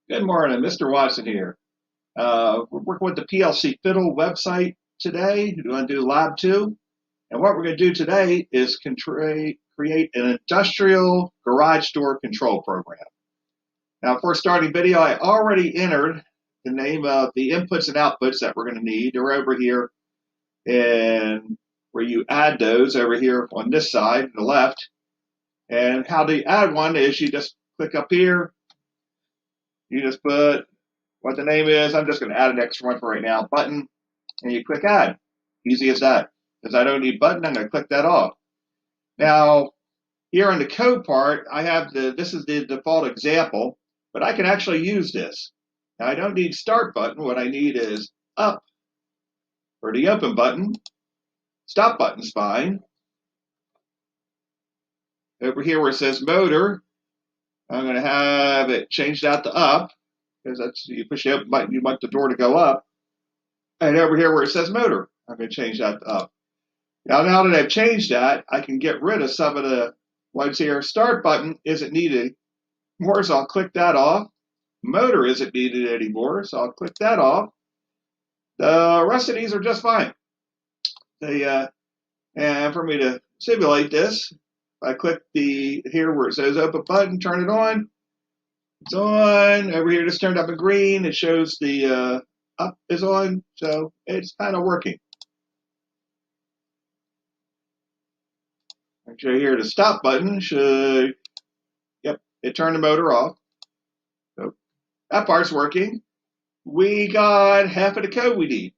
Good morning, Mr. Watson here. We're working with the PLC Fiddle website today. We're going to do Lab 2. And what we're going to do today is create an industrial garage door control program. Now, before starting video, I already entered the name of the inputs and outputs that we're going to need. They're over here, and where you add those over here on this side, the left. And how to add one is you just click up here. You just put what the name is. I'm just going to add an extra one for right now, button, and you click add. Easy as that. Because I don't need button, I'm going to click that off. Now, here on the code part, I have this is the default example, but I can actually use this. Now, I don't need start button. What I need is up for the open button. Stop button's fine. Over here where it says motor, I'm going to have it changed out to up, because that's, you push the open button, you want the door to go up. And over here where it says motor, I'm going to change that to up. Now that I've changed that, I can get rid of some of the ones here. Start button isn't needed anymore, so I'll click that off. Motor isn't needed anymore, so I'll click that off. The rest of these are just fine. And for me to simulate this, I click here where it says open button, turn it on. It's on. Over here, just turned up in green. It shows the up is on, so it's kind of working. Actually, here the stop button should, yep, it turned the motor off. So that part's working. We got half of the code we need.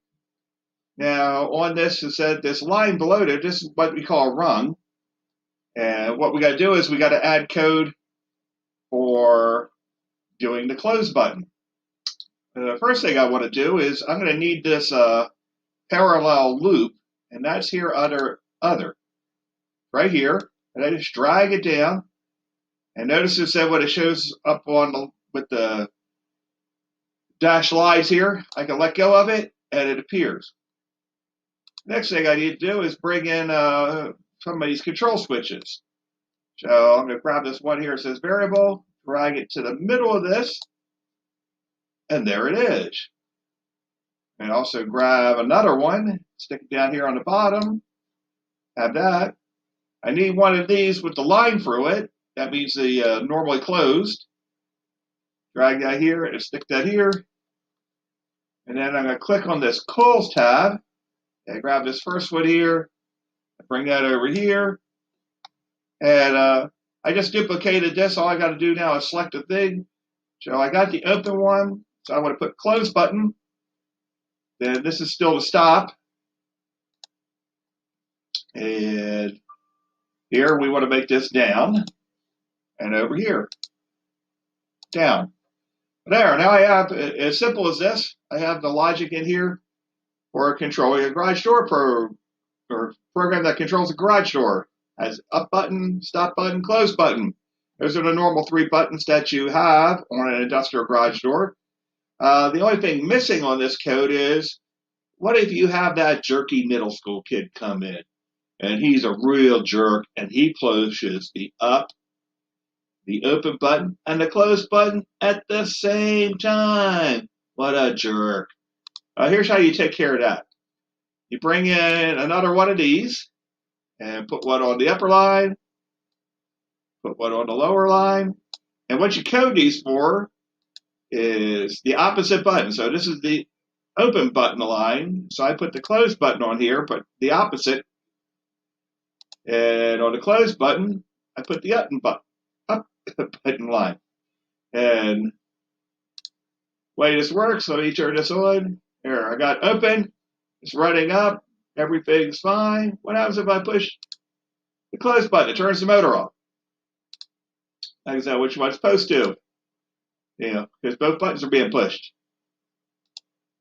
Now, on this, it said this line below there, this is what we call a rung. And what we got to do is we got to add code for doing the close button. The first thing I want to do is I'm going to need this parallel loop, and that's here under other, right here. And I just drag it down, and notice it said when it shows up on with the dashed lines here, I can let go of it, and it appears. Next thing I need to do is bring in some of these control switches. So I'm going to grab this one here. It says variable, drag it to the middle of this, and there it is. And also grab another one, stick it down here on the bottom, have that. I need one of these with the line through it. That means the normally closed. Drag that here and stick that here. And then I'm going to click on this Calls tab. And grab this first one here, bring that over here, and I just duplicated this. All I got to do now is select a thing. So I got the open one, so I want to put close button. Then this is still the stop. And here we want to make this down, and over here, down. There, now I have, as simple as this, I have the logic in here for controlling a garage door program that controls a garage door. Has up button, stop button, close button. Those are the normal 3 buttons that you have on an industrial garage door. The only thing missing on this code is, what if you have that jerky middle school kid come in, and he's a real jerk, and he pushes the up, the open button, and the close button at the same time? What a jerk. Here's how you take care of that. You bring in another one of these and put one on the upper line, put one on the lower line. And what you code these for is the opposite button. So this is the open button line. So I put the close button on here, but the opposite. And on the close button, I put the up button line. And the way this works, let me turn this on. Here, I got open, it's running up, everything's fine. What happens if I push the close button? It turns the motor off. Like that, which one's supposed to? You know, because both buttons are being pushed.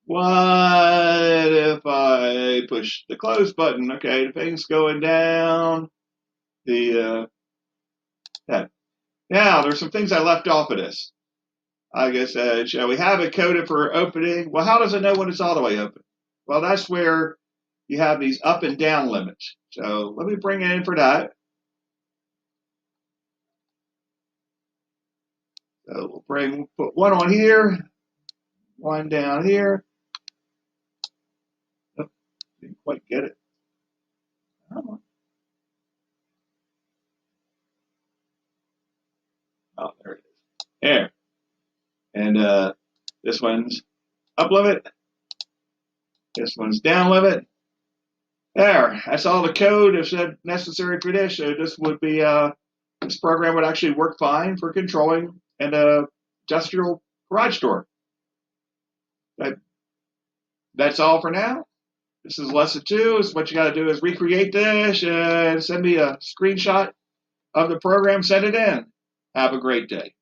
What if I push the close button? Okay, the thing's going down. That. Now, there's some things I left off of this. Like I said, shall we have it coded for opening? Well, how does it know when it's all the way open? Well, that's where you have these up and down limits. So let me bring it in for that. So we'll put one on here, one down here. Oh, didn't quite get it. Oh, there it is. There. And this one's up limit. This one's down limit. There. That's all the code that's necessary for this. So this would be this program would actually work fine for controlling an industrial garage door. That's all for now. This is lesson 2. So what you got to do is recreate this and send me a screenshot of the program. Send it in. Have a great day.